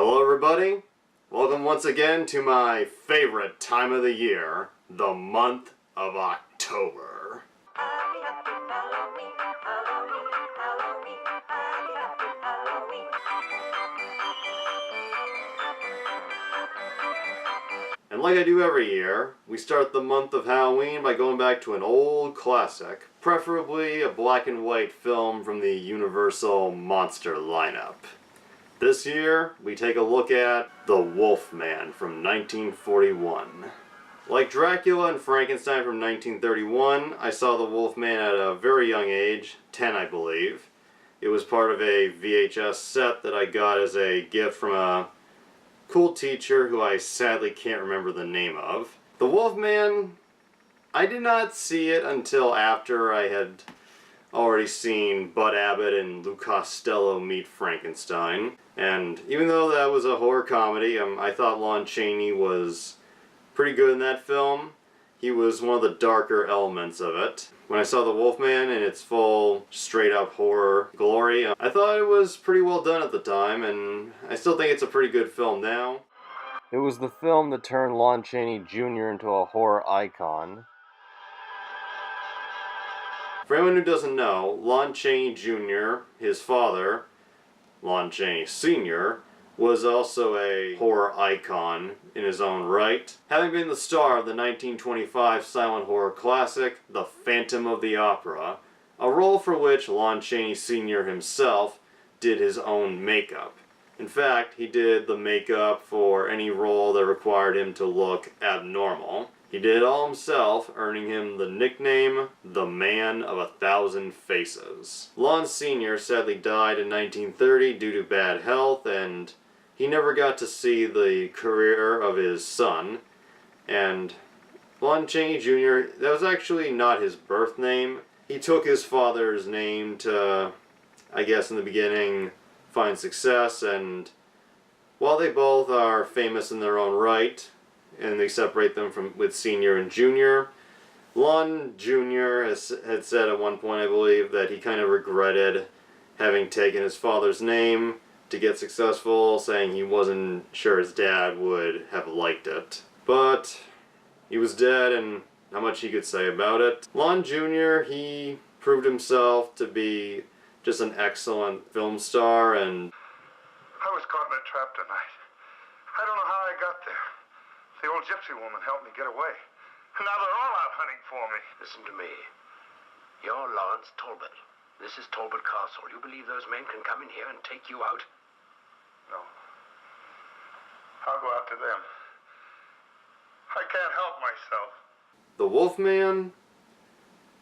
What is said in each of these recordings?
Hello everybody, welcome once again to my favorite time of the year, the month of October. And like I do every year, we start the month of Halloween by going back to an old classic, preferably a black and white film from the Universal Monster lineup. This year, we take a look at The Wolfman from 1941. Like Dracula and Frankenstein from 1931, I saw The Wolfman at a very young age, 10 I believe. It was part of a VHS set that I got as a gift from a cool teacher who I sadly can't remember the name of. The Wolfman, I did not see it until after I had already seen Bud Abbott and Lou Costello meet Frankenstein. And even though that was a horror comedy, I thought Lon Chaney was pretty good in that film. He was one of the darker elements of it. When I saw The Wolfman in its full, straight-up horror glory, I thought it was pretty well done at the time, and I still think it's a pretty good film now. It was the film that turned Lon Chaney Jr. into a horror icon. For anyone who doesn't know, Lon Chaney Jr., his father, Lon Chaney Sr., was also a horror icon in his own right, having been the star of the 1925 silent horror classic, The Phantom of the Opera, a role for which Lon Chaney Sr. himself did his own makeup. In fact, he did the makeup for any role that required him to look abnormal. He did it all himself, earning him the nickname, the Man of 1,000 Faces. Lon Sr. sadly died in 1930 due to bad health, and he never got to see the career of his son. And Lon Chaney Jr., that was actually not his birth name. He took his father's name to, I guess in the beginning, find success, and while they both are famous in their own right, and they separate them with Senior and Junior, Lon Jr. had said at one point, I believe, that he kind of regretted having taken his father's name to get successful, saying he wasn't sure his dad would have liked it. But he was dead, and not much he could say about it. Lon Jr., he proved himself to be just an excellent film star, and I was caught in a trap tonight. I don't know how I got there. The old gypsy woman helped me get away. And now they're all out hunting for me. Listen to me. You're Lawrence Talbot. This is Talbot Castle. You believe those men can come in here and take you out? No. I'll go after them. I can't help myself. The Wolfman,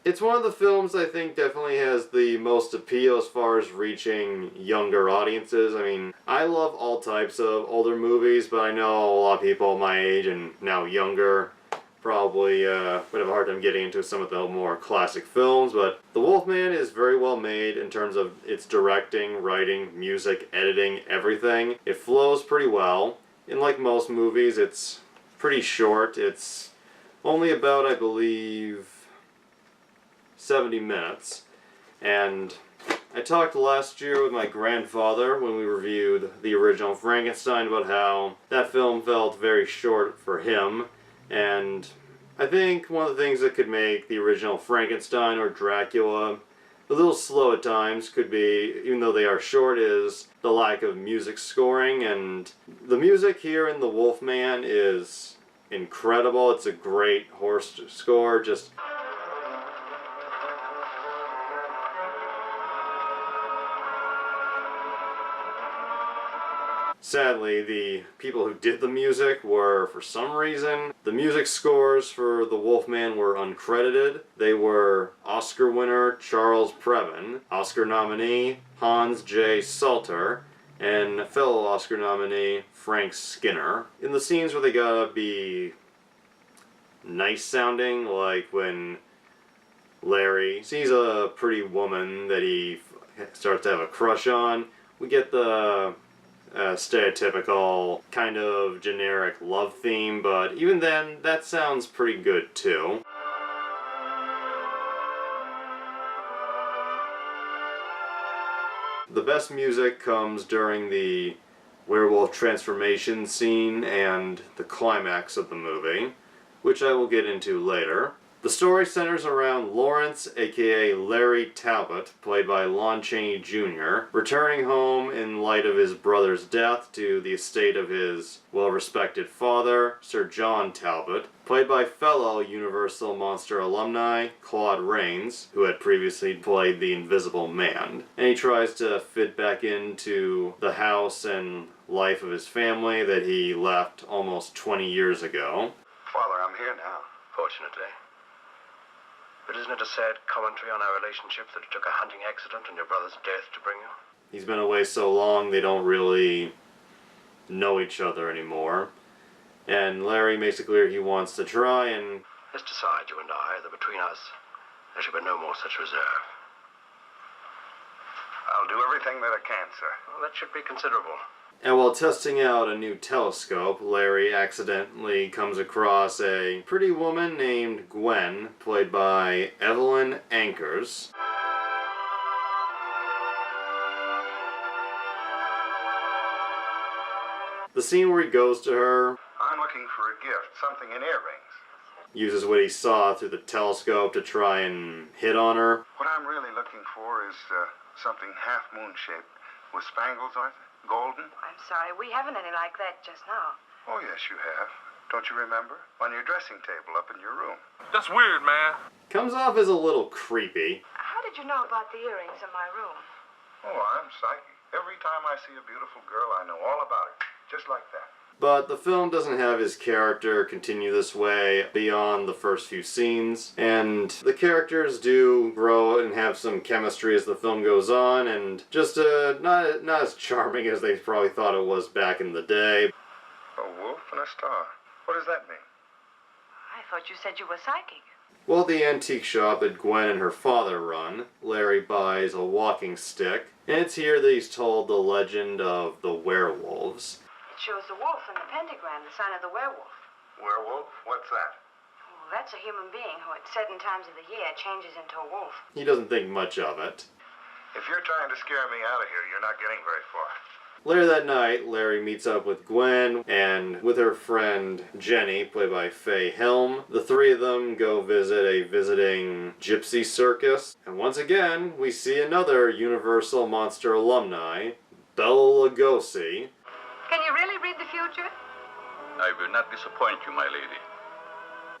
it's one of the films I think definitely has the most appeal as far as reaching younger audiences. I mean, I love all types of older movies, but I know a lot of people my age and now younger probably would have a hard time getting into some of the more classic films, but The Wolfman is very well made in terms of its directing, writing, music, editing, everything. It flows pretty well, and like most movies, it's pretty short. It's only about, I believe, 70 minutes, and I talked last year with my grandfather when we reviewed the original Frankenstein about how that film felt very short for him, and I think one of the things that could make the original Frankenstein or Dracula a little slow at times could be, even though they are short, is the lack of music scoring, and the music here in The Wolfman is incredible. It's a great horror score, just sadly, the people who did the music were, for some reason, the music scores for The Wolfman were uncredited. They were Oscar winner Charles Previn, Oscar nominee Hans J. Salter, and fellow Oscar nominee Frank Skinner. In the scenes where they gotta be nice sounding, like when Larry sees a pretty woman that he starts to have a crush on, we get the stereotypical kind of generic love theme, but even then, that sounds pretty good too. The best music comes during the werewolf transformation scene and the climax of the movie, which I will get into later. The story centers around Lawrence, aka Larry Talbot, played by Lon Chaney Jr., returning home in light of his brother's death to the estate of his well-respected father, Sir John Talbot, played by fellow Universal Monster alumni Claude Rains, who had previously played the Invisible Man. And he tries to fit back into the house and life of his family that he left almost 20 years ago. Father, I'm here now. Fortunately. But isn't it a sad commentary on our relationship that it took a hunting accident and your brother's death to bring you? He's been away so long they don't really know each other anymore. And Larry makes it clear he wants to try and... Let's decide, you and I, that between us, there should be no more such reserve. I'll do everything that I can, sir. Well, that should be considerable. And while testing out a new telescope, Larry accidentally comes across a pretty woman named Gwen, played by Evelyn Ankers. The scene where he goes to her, I'm looking for a gift, something in earrings. uses what he saw through the telescope to try and hit on her. What I'm really looking for is something half-moon shaped with spangles on it, golden. I'm sorry, we haven't any like that just now. Oh, yes, you have. Don't you remember? On your dressing table up in your room. That's weird, man. Comes off as a little creepy. How did you know about the earrings in my room? Oh, I'm psychic. Every time I see a beautiful girl, I know all about her. Just like that. But the film doesn't have his character continue this way beyond the first few scenes, and the characters do grow and have some chemistry as the film goes on, and just not as charming as they probably thought it was back in the day. A wolf and a star. What does that mean? I thought you said you were psychic. Well, at the antique shop that Gwen and her father run, Larry buys a walking stick, and it's here that he's told the legend of the werewolves. It shows the wolf and the pentagram, the sign of the werewolf. Werewolf? What's that? Oh, that's a human being who at certain times of the year changes into a wolf. He doesn't think much of it. If you're trying to scare me out of here, you're not getting very far. Later that night, Larry meets up with Gwen and with her friend Jenny, played by Faye Helm. The three of them go visit a visiting gypsy circus. And once again, we see another Universal Monster alumni, Bela Lugosi. Can you really read the future? I will not disappoint you, my lady.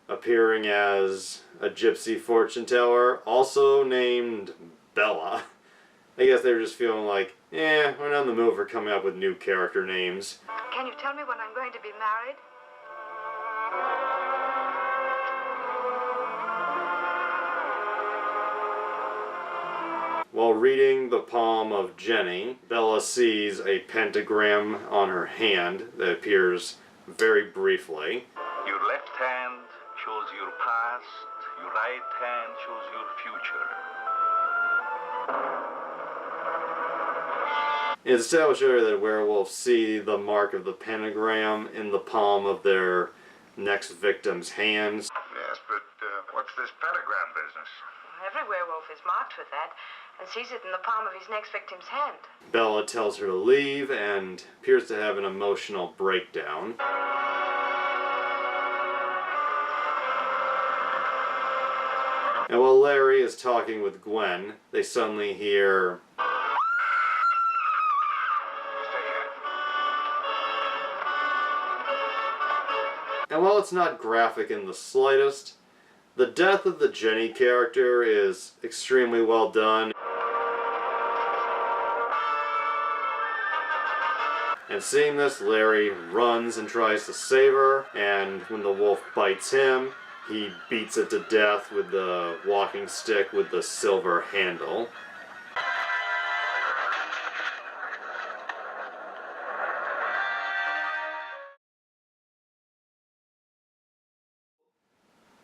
Appearing as a gypsy fortune teller, also named Bella. I guess they were just feeling like, we're not in the mood for coming up with new character names. Can you tell me when I'm going to be married? While reading the palm of Jenny, Bella sees a pentagram on her hand that appears very briefly. Your left hand shows your past, your right hand shows your future. It's established earlier that werewolves see the mark of the pentagram in the palm of their next victim's hands. Yes, but what's this pentagram business? Every werewolf is marked with that and sees it in the palm of his next victim's hand. Bella tells her to leave and appears to have an emotional breakdown. And while Larry is talking with Gwen, they suddenly hear... And while it's not graphic in the slightest, the death of the Jenny character is extremely well done. And seeing this, Larry runs and tries to save her, and when the wolf bites him, he beats it to death with the walking stick with the silver handle.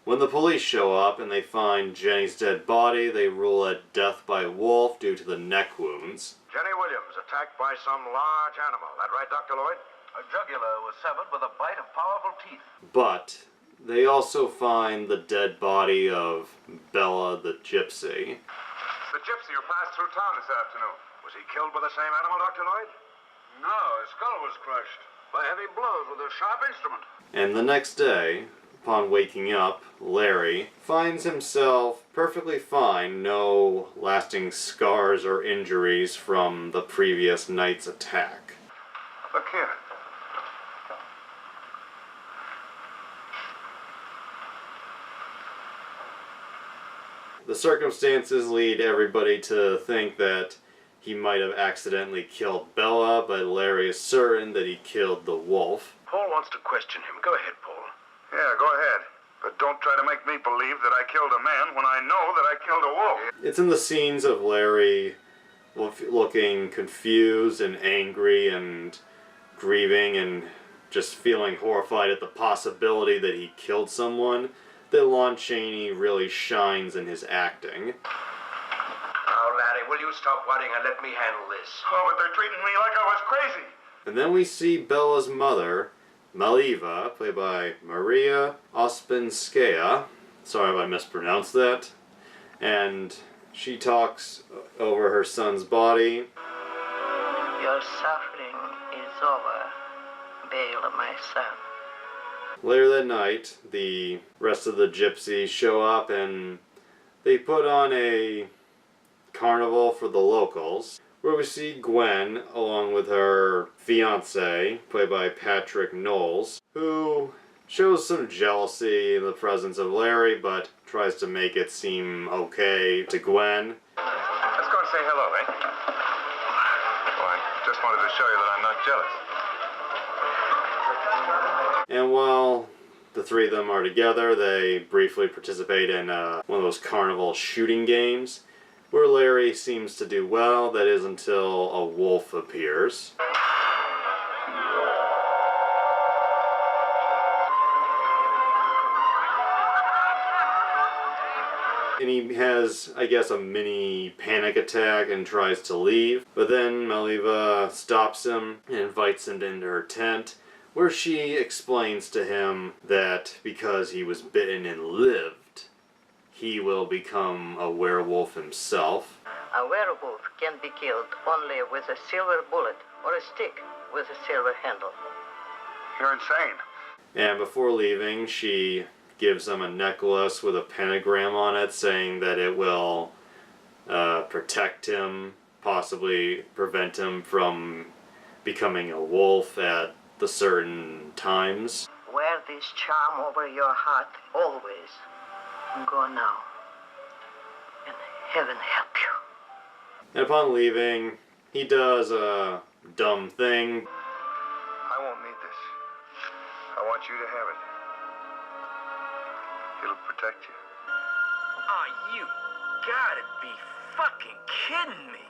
When the police show up and they find Jenny's dead body, they rule it death by wolf due to the neck wounds. Jenny Williams, attacked by some large animal. That right, Dr. Lloyd? Her jugular was severed with a bite of powerful teeth. But they also find the dead body of Bella the gypsy. The gypsy who passed through town this afternoon. Was he killed by the same animal, Dr. Lloyd? No, his skull was crushed by heavy blows with a sharp instrument. And the next day, upon waking up, Larry finds himself perfectly fine, no lasting scars or injuries from the previous night's attack. Look here. The circumstances lead everybody to think that he might have accidentally killed Bella, but Larry is certain that he killed the wolf. Paul wants to question him. Go ahead, Paul. Yeah, go ahead. But don't try to make me believe that I killed a man when I know that I killed a wolf. It's in the scenes of Larry looking confused and angry and grieving and just feeling horrified at the possibility that he killed someone that Lon Chaney really shines in his acting. Now, Larry, will you stop worrying and let me handle this? Oh, but they're treating me like I was crazy. And then we see Bella's mother, Maliva, played by Maria Ospinskaya. Sorry if I mispronounced that. And she talks over her son's body. Your suffering is over, Bela, my son. Later that night, the rest of the gypsies show up and they put on a carnival for the locals, where we see Gwen along with her fiancé, played by Patrick Knowles, who shows some jealousy in the presence of Larry, but tries to make it seem okay to Gwen. Let's go and say hello, eh? Well, I just wanted to show you that I'm not jealous. And while the three of them are together, they briefly participate in one of those carnival shooting games, where Larry seems to do well. That is until a wolf appears. And he has, I guess, a mini panic attack and tries to leave. But then Maliva stops him and invites him into her tent, where she explains to him that because he was bitten and lived, he will become a werewolf himself. A werewolf can be killed only with a silver bullet or a stick with a silver handle. You're insane. And before leaving, she gives him a necklace with a pentagram on it, saying that it will protect him, possibly prevent him from becoming a wolf at the certain times. Wear this charm over your heart always. Go now, and heaven help you. And upon leaving, he does a dumb thing. I won't need this. I want you to have it. It'll protect you. Oh, you gotta be fucking kidding me.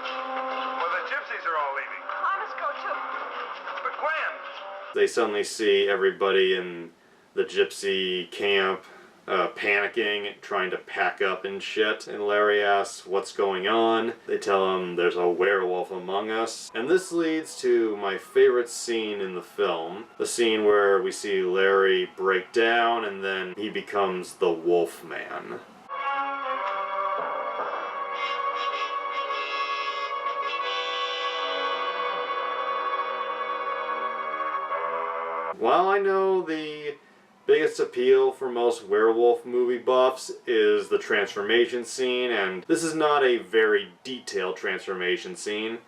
Well, the gypsies are all leaving. I must go too. But Gwen! They suddenly see everybody in the gypsy camp panicking, trying to pack up and shit. And Larry asks what's going on. They tell him there's a werewolf among us. And this leads to my favorite scene in the film. The scene where we see Larry break down and then he becomes the Wolf Man. While I know the biggest appeal for most werewolf movie buffs is the transformation scene, and this is not a very detailed transformation scene,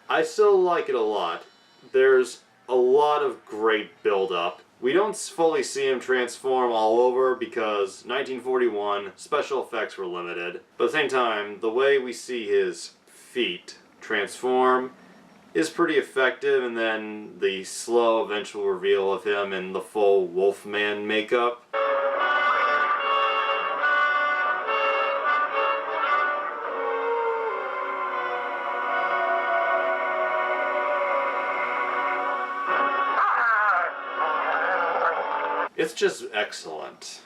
I still like it a lot. There's a lot of great build-up. We don't fully see him transform all over because 1941 special effects were limited, but at the same time, the way we see his feet transform is pretty effective, and then the slow eventual reveal of him in the full Wolfman makeup. It's just excellent.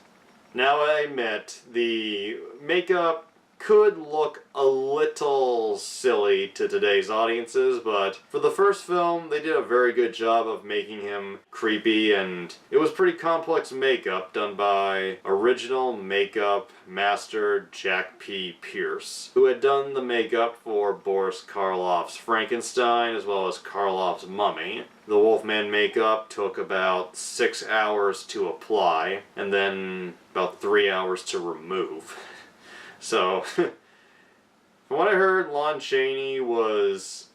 Now I admit, the makeup could look a little silly to today's audiences, but for the first film, they did a very good job of making him creepy, and it was pretty complex makeup done by original makeup master Jack P.P.S, who had done the makeup for Boris Karloff's Frankenstein as well as Karloff's Mummy. The Wolfman makeup took about 6 hours to apply, and then about 3 hours to remove. So, from what I heard, Lon Chaney was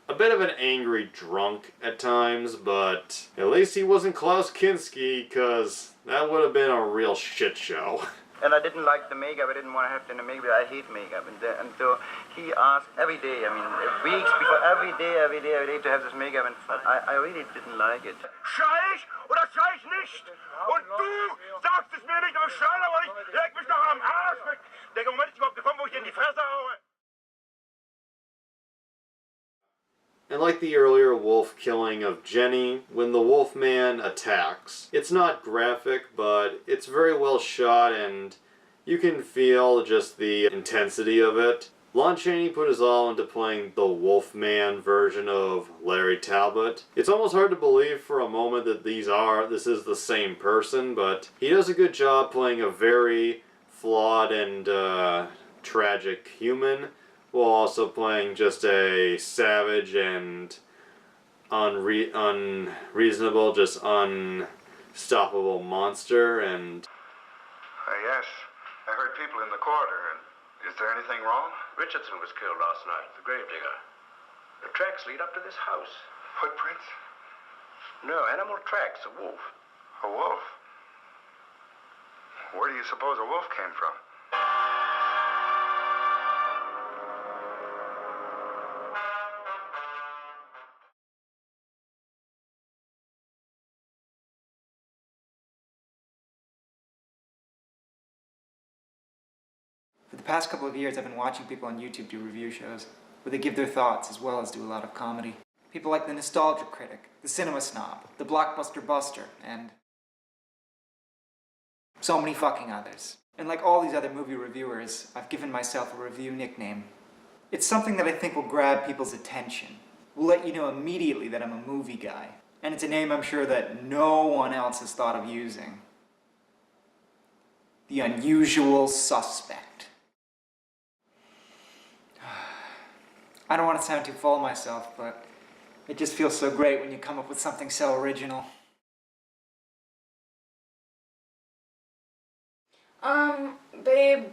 a bit of an angry drunk at times, but at least he wasn't Klaus Kinski, because that would have been a real shit show. And I didn't like the makeup. I didn't want to have any makeup. I hate makeup. And so he asked every day, I mean, weeks before, every day to have this makeup. And I really didn't like it. Scheiß oder scheiß nicht? Und du sagst es mir nicht, aber scheiß aber nicht. Leg mich doch am Arsch weg. Der Moment ist überhaupt gekommen, wo ich dir in die Fresse haue. And like the earlier wolf killing of Jenny, when the Wolfman attacks, it's not graphic, but it's very well shot and you can feel just the intensity of it. Lon Chaney put his all into playing the Wolfman version of Larry Talbot. It's almost hard to believe for a moment that this is the same person, but he does a good job playing a very flawed and tragic human, while also playing just a savage and unreasonable, just unstoppable monster. And Yes, I heard people in the corridor. And is there anything wrong? Richardson was killed last night, the gravedigger. The tracks lead up to this house. Footprints? No, animal tracks, a wolf. A wolf? Where do you suppose a wolf came from? For the past couple of years, I've been watching people on YouTube do review shows, where they give their thoughts as well as do a lot of comedy. People like the Nostalgia Critic, the Cinema Snob, the Blockbuster Buster, and so many fucking others. And like all these other movie reviewers, I've given myself a review nickname. It's something that I think will grab people's attention, will let you know immediately that I'm a movie guy. And it's a name I'm sure that no one else has thought of using. The Unusual Suspect. I don't want to sound too full of myself, but it just feels so great when you come up with something so original. Babe,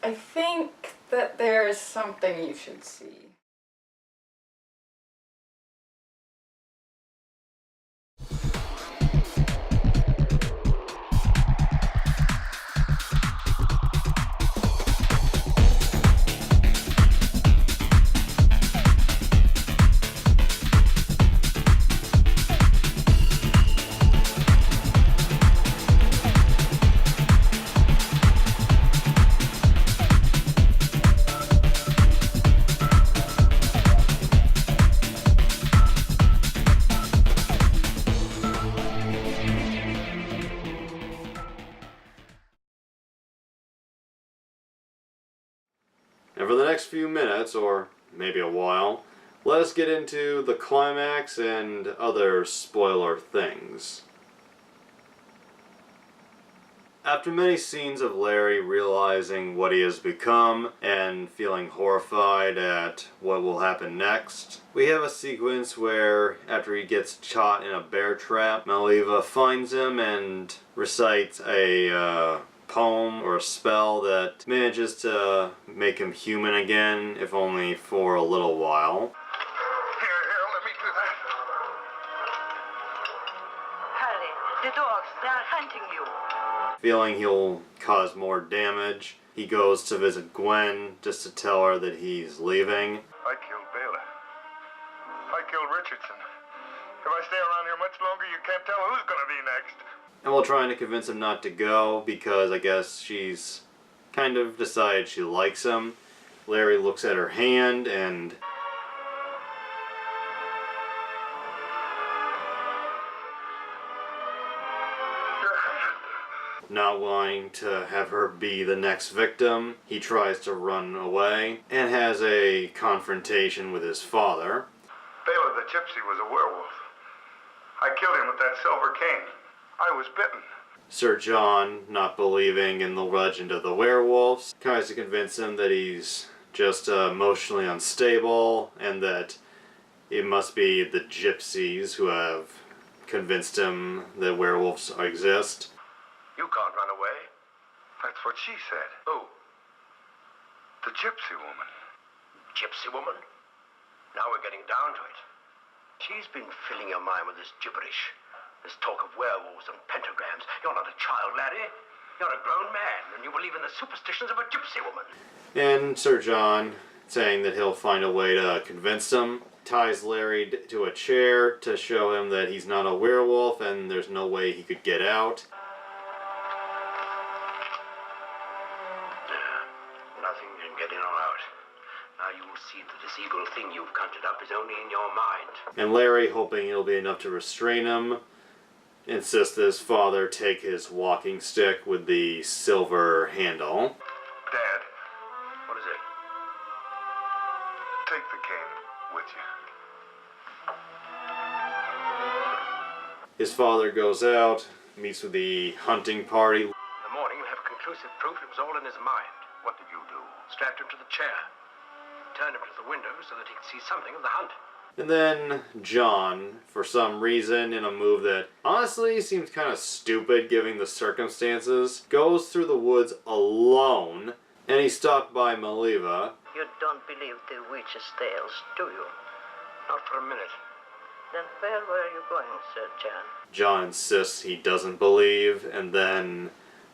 I think that there's something you should see. And for the next few minutes, or maybe a while, let us get into the climax and other spoiler things. After many scenes of Larry realizing what he has become and feeling horrified at what will happen next, we have a sequence where, after he gets caught in a bear trap, Maliva finds him and recites a poem or a spell that manages to make him human again, if only for a little while. Here, let me do that. Hurry, the dogs, they are hunting you. Feeling he'll cause more damage, he goes to visit Gwen just to tell her that he's leaving. I killed Bela. I killed Richardson. If I stay around here much longer, you can't tell who's gonna be next. And while trying to convince him not to go, because I guess she's kind of decided she likes him, Larry looks at her hand and... Not wanting to have her be the next victim, he tries to run away and has a confrontation with his father. Baylor the gypsy was a werewolf. I killed him with that silver cane. I was bitten. Sir John, not believing in the legend of the werewolves, tries to convince him that he's just emotionally unstable and that it must be the gypsies who have convinced him that werewolves exist. You can't run away. That's what she said. Who? The gypsy woman. Gypsy woman? Now we're getting down to it. She's been filling your mind with this gibberish. This talk of werewolves and pentagrams. You're not a child, laddie. You're a grown man, and you believe in the superstitions of a gypsy woman. And Sir John, saying that he'll find a way to convince him, ties Larry to a chair to show him that he's not a werewolf and there's no way he could get out. Nothing can get in or out. Now you will see that this evil thing you've conjured up is only in your mind. And Larry, hoping it'll be enough to restrain him, insists that his father take his walking stick with the silver handle. Dad, What is it? take the cane with you. His father goes out, meets with the hunting party. In the morning you have conclusive proof it was all in his mind. What did you do? Strapped him to the chair. Turned him to the window so that he could see something of the hunt. And then John, for some reason, in a move that honestly seems kind of stupid given the circumstances, goes through the woods alone, and he's stopped by Maliva. You don't believe the witch's tales, do you? Not for a minute. Then where were you going, Sir John? John insists he doesn't believe, and then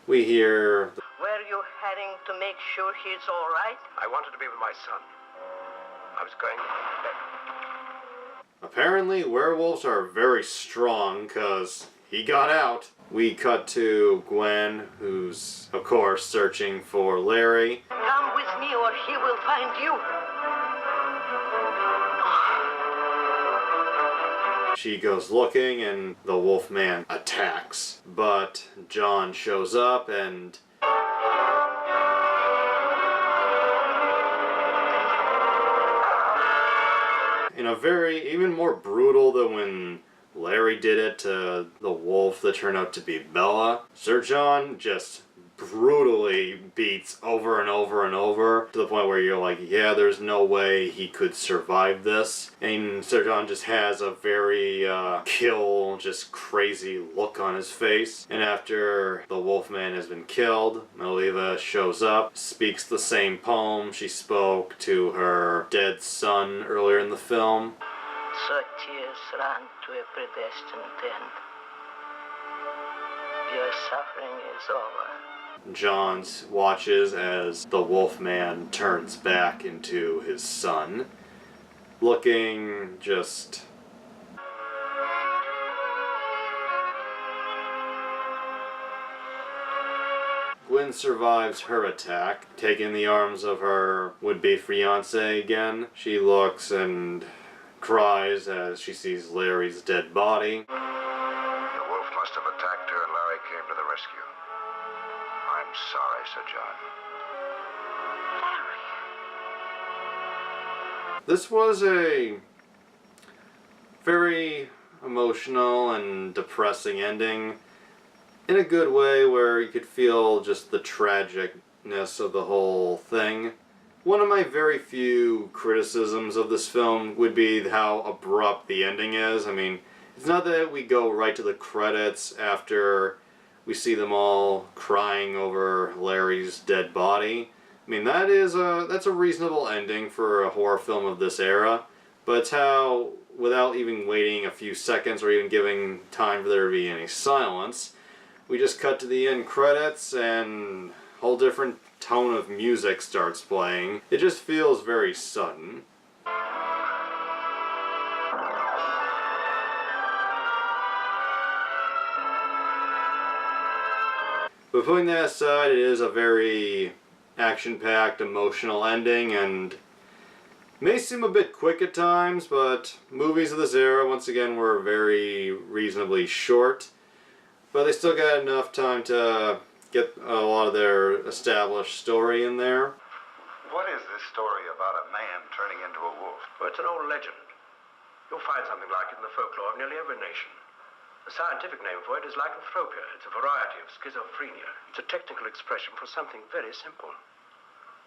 we hear... Were you heading to make sure he's all right? I wanted to be with my son. I was going back. Apparently, werewolves are very strong, because he got out. We cut to Gwen, who's, of course, searching for Larry. Come with me or he will find you. She goes looking, and the Wolfman attacks. But John shows up, and... in a very, even more brutal than when Larry did it to the wolf that turned out to be Bella, Sir John just brutally beats over and over and over to the point where you're like, yeah, there's no way he could survive this. And Sir John just has a very kill, just crazy look on his face. And after the Wolfman has been killed, Maliva shows up, speaks the same poem she spoke to her dead son earlier in the film. So tears run to a predestined end. Your suffering is over. John watches as the Wolfman turns back into his son, looking just... Gwen survives her attack, taking the arms of her would-be fiancé again. She looks and cries as she sees Larry's dead body. The wolf must have attacked her and Larry came to the rescue. I'm sorry, Sir John. Larry. This was a very emotional and depressing ending in a good way where you could feel just the tragicness of the whole thing. One of my very few criticisms of this film would be how abrupt the ending is. I mean, it's not that we go right to the credits after we see them all crying over Larry's dead body. I mean, that's a reasonable ending for a horror film of this era, but it's how, without even waiting a few seconds or even giving time for there to be any silence, we just cut to the end credits and a whole different tone of music starts playing. It just feels very sudden. But putting that aside, it is a very action-packed, emotional ending, and may seem a bit quick at times, but movies of this era, once again, were very reasonably short. but they still got enough time to get a lot of their established story in there. What is this story about a man turning into a wolf? Well, it's an old legend. You'll find something like it in the folklore of nearly every nation. The scientific name for it is lycanthropia. It's a variety of schizophrenia. It's a technical expression for something very simple.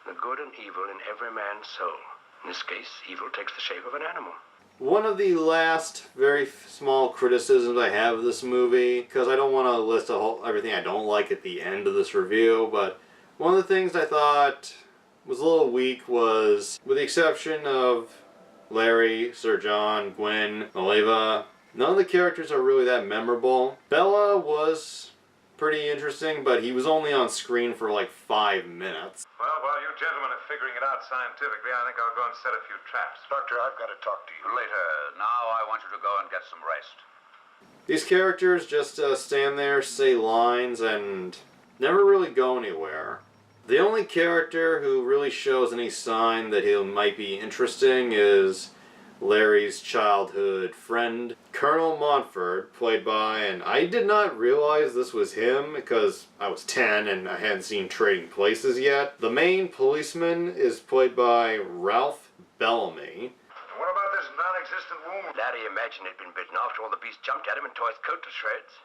The good and evil in every man's soul. In this case, evil takes the shape of an animal. One of the last very small criticisms I have of this movie, because I don't want to list everything I don't like at the end of this review, but one of the things I thought was a little weak was, with the exception of Larry, Sir John, Gwen, Maleva, none of the characters are really that memorable. Bella was pretty interesting, but he was only on screen for like 5 minutes. Well, while you gentlemen are figuring it out scientifically, I think I'll go and set a few traps. Doctor, I've got to talk to you. Later. Now I want you to go and get some rest. These characters just stand there, say lines, and never really go anywhere. The only character who really shows any sign that he might be interesting is Larry's childhood friend, Colonel Montford, played by, and I did not realize this was him because I was 10 and I hadn't seen Trading Places yet. The main policeman is played by Ralph Bellamy. What about this non-existent wound? Larry imagined he'd been bitten after all the beast jumped at him and tore his coat to shreds.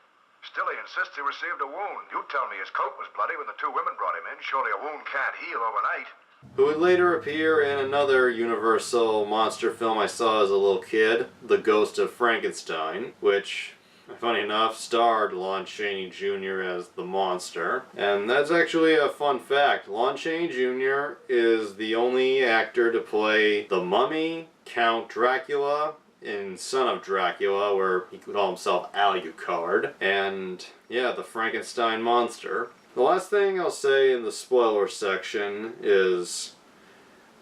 Still, he insists he received a wound. You tell me his coat was bloody when the 2 women brought him in. Surely a wound can't heal overnight. Who would later appear in another Universal monster film I saw as a little kid, The Ghost of Frankenstein, which, funny enough, starred Lon Chaney Jr. as the monster. And that's actually a fun fact. Lon Chaney Jr. is the only actor to play the Mummy, Count Dracula, in Son of Dracula, where he could call himself Alucard, and yeah, the Frankenstein monster. The last thing I'll say in the spoiler section is,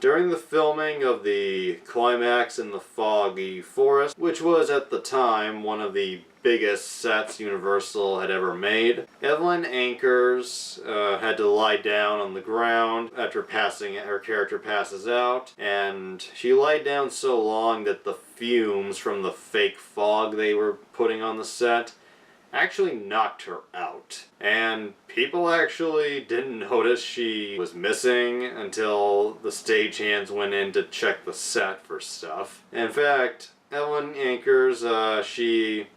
during the filming of the climax in the foggy forest, which was at the time one of the biggest sets Universal had ever made, Evelyn Ankers had to lie down on the ground after her character passes out, and she lied down so long that the fumes from the fake fog they were putting on the set actually knocked her out. And people actually didn't notice she was missing until the stagehands went in to check the set for stuff. In fact, Evelyn Ankers, she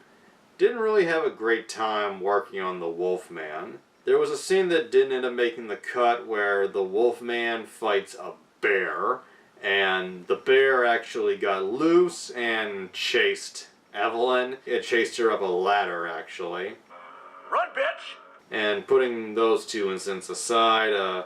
didn't really have a great time working on the Wolfman. There was a scene that didn't end up making the cut where the Wolfman fights a bear, and the bear actually got loose and chased Evelyn. It chased her up a ladder, actually. Run, bitch! And putting those 2 incidents aside,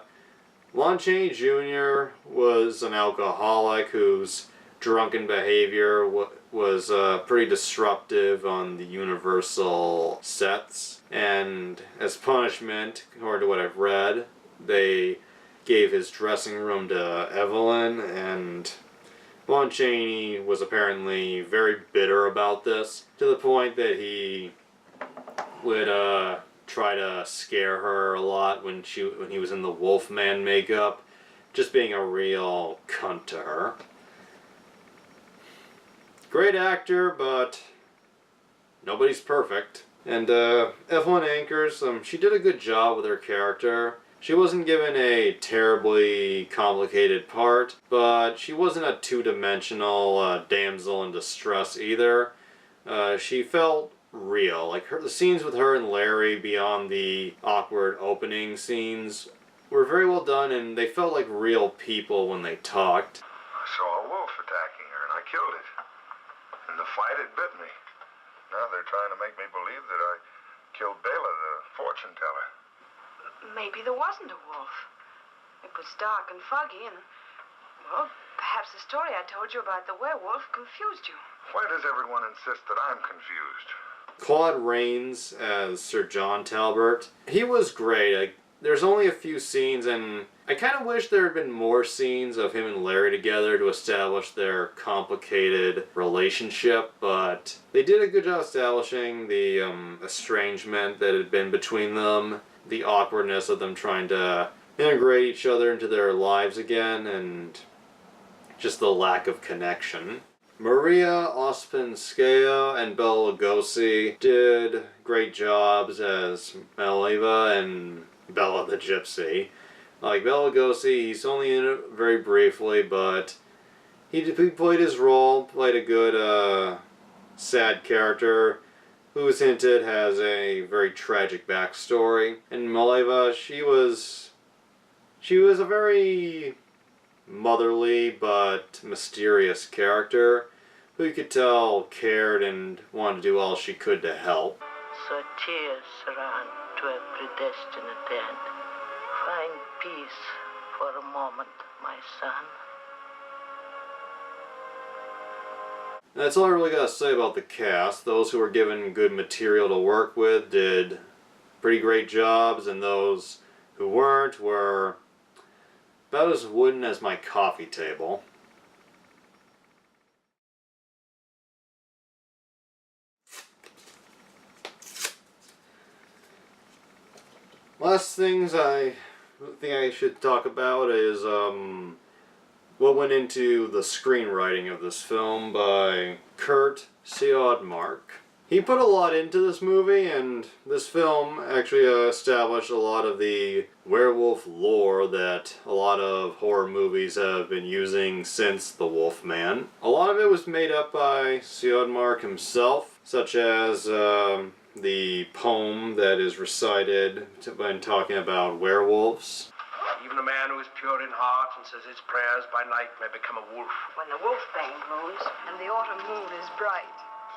Lon Chaney Jr. was an alcoholic whose drunken behavior was pretty disruptive on the Universal sets. And as punishment, according to what I've read, they gave his dressing room to Evelyn, and Lon Chaney was apparently very bitter about this, to the point that he would try to scare her a lot when he was in the Wolfman makeup, just being a real cunt to her. Great actor, but nobody's perfect. And Evelyn Ankers, she did a good job with her character. She wasn't given a terribly complicated part, but she wasn't a two-dimensional damsel in distress either. She felt real. Like the scenes with her and Larry beyond the awkward opening scenes were very well done, and they felt like real people when they talked. I saw a wolf attacking her and I killed it. In the fight it bit me. Now they're trying to make me believe that I killed Bela, the fortune teller. Maybe there wasn't a wolf. It was dark and foggy and, well, perhaps the story I told you about the werewolf confused you. Why does everyone insist that I'm confused? Claude Rains as Sir John Talbot. He was great. There's only a few scenes, and I kind of wish there had been more scenes of him and Larry together to establish their complicated relationship, but they did a good job establishing the estrangement that had been between them, the awkwardness of them trying to integrate each other into their lives again, and just the lack of connection. Maria Ospinskaya and Bela Lugosi did great jobs as Meleva and Bella the Gypsy. Like Bela Lugosi, he's only in it very briefly, but he played his role, played a good sad character who's hinted has a very tragic backstory. And Meleva, she was a very motherly but mysterious character who you could tell cared and wanted to do all she could to help. So tears run to a predestined end. Find peace for a moment, my son. That's all I really gotta say about the cast. Those who were given good material to work with did pretty great jobs, and those who weren't were about as wooden as my coffee table. Last things I think I should talk about is what went into the screenwriting of this film by Kurt Siodmark. He put a lot into this movie, and this film actually established a lot of the werewolf lore that a lot of horror movies have been using since The Wolfman. A lot of it was made up by Siodmark himself, such as the poem that is recited when talking about werewolves. Even a man who is pure in heart and says his prayers by night may become a wolf. When the wolfbane blows and the autumn moon is bright.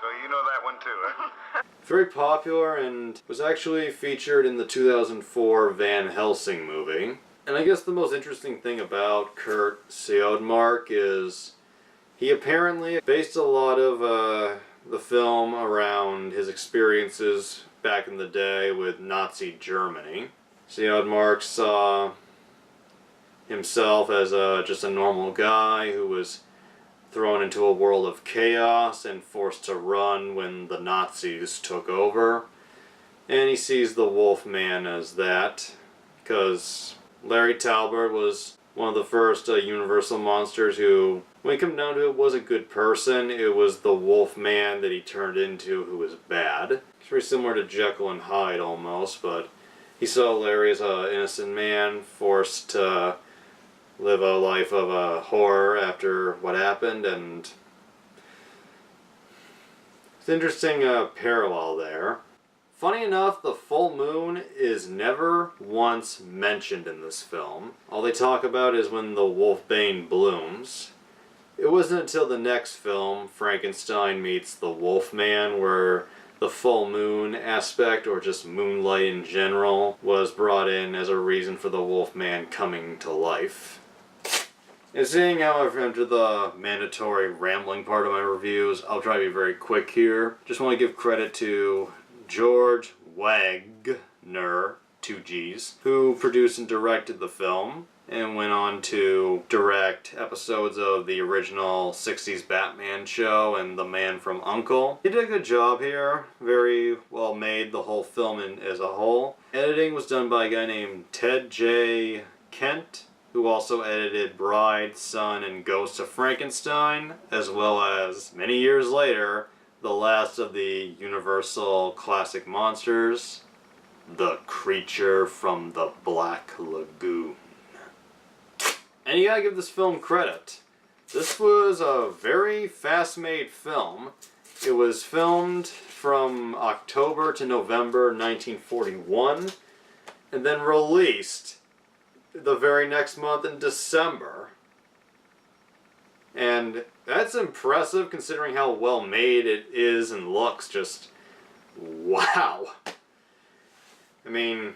So you know that one too, huh? Very popular and was actually featured in the 2004 Van Helsing movie. And I guess the most interesting thing about Kurt Siodmark is he apparently based a lot of the film around his experiences back in the day with Nazi Germany. Siodmark saw himself as just a normal guy who was thrown into a world of chaos and forced to run when the Nazis took over. And he sees the Wolfman as that, because Larry Talbot was one of the first Universal monsters who, when it came down to it, was a good person. It was the Wolfman that he turned into who was bad. It's very similar to Jekyll and Hyde almost, but he saw Larry as an innocent man forced to live a life of horror after what happened, and it's an interesting parallel there. Funny enough, the full moon is never once mentioned in this film. All they talk about is when the wolfbane blooms. It wasn't until the next film, Frankenstein Meets the Wolfman, where the full moon aspect, or just moonlight in general, was brought in as a reason for the Wolfman coming to life. And seeing how I've entered the mandatory rambling part of my reviews, I'll try to be very quick here. Just want to give credit to George Wagner, 2 G's, who produced and directed the film, and went on to direct episodes of the original 60s Batman show and The Man from U.N.C.L.E. He did a good job here, very well made, the whole film as a whole. Editing was done by a guy named Ted J. Kent, who also edited Bride, Son, and Ghost of Frankenstein, as well as, many years later, the last of the Universal classic monsters, The Creature from the Black Lagoon. And you gotta give this film credit. This was a very fast-made film. It was filmed from October to November 1941, and then released the very next month in December. And that's impressive considering how well made it is and looks. Just wow. I mean,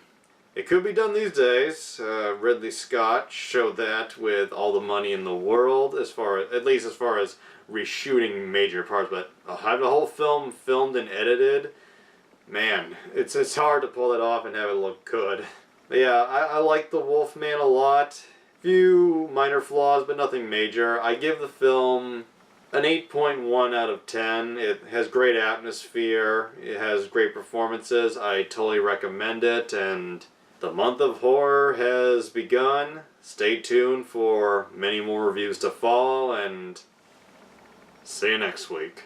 it could be done these days. Ridley Scott showed that with all the money in the world, at least as far as reshooting major parts. But have the whole film filmed and edited, man, it's hard to pull it off and have it look good. But yeah, I like The Wolfman a lot. Few minor flaws, but nothing major. I give the film an 8.1 out of 10. It has great atmosphere. It has great performances. I totally recommend it. And the month of horror has begun. Stay tuned for many more reviews to follow. And See you next week.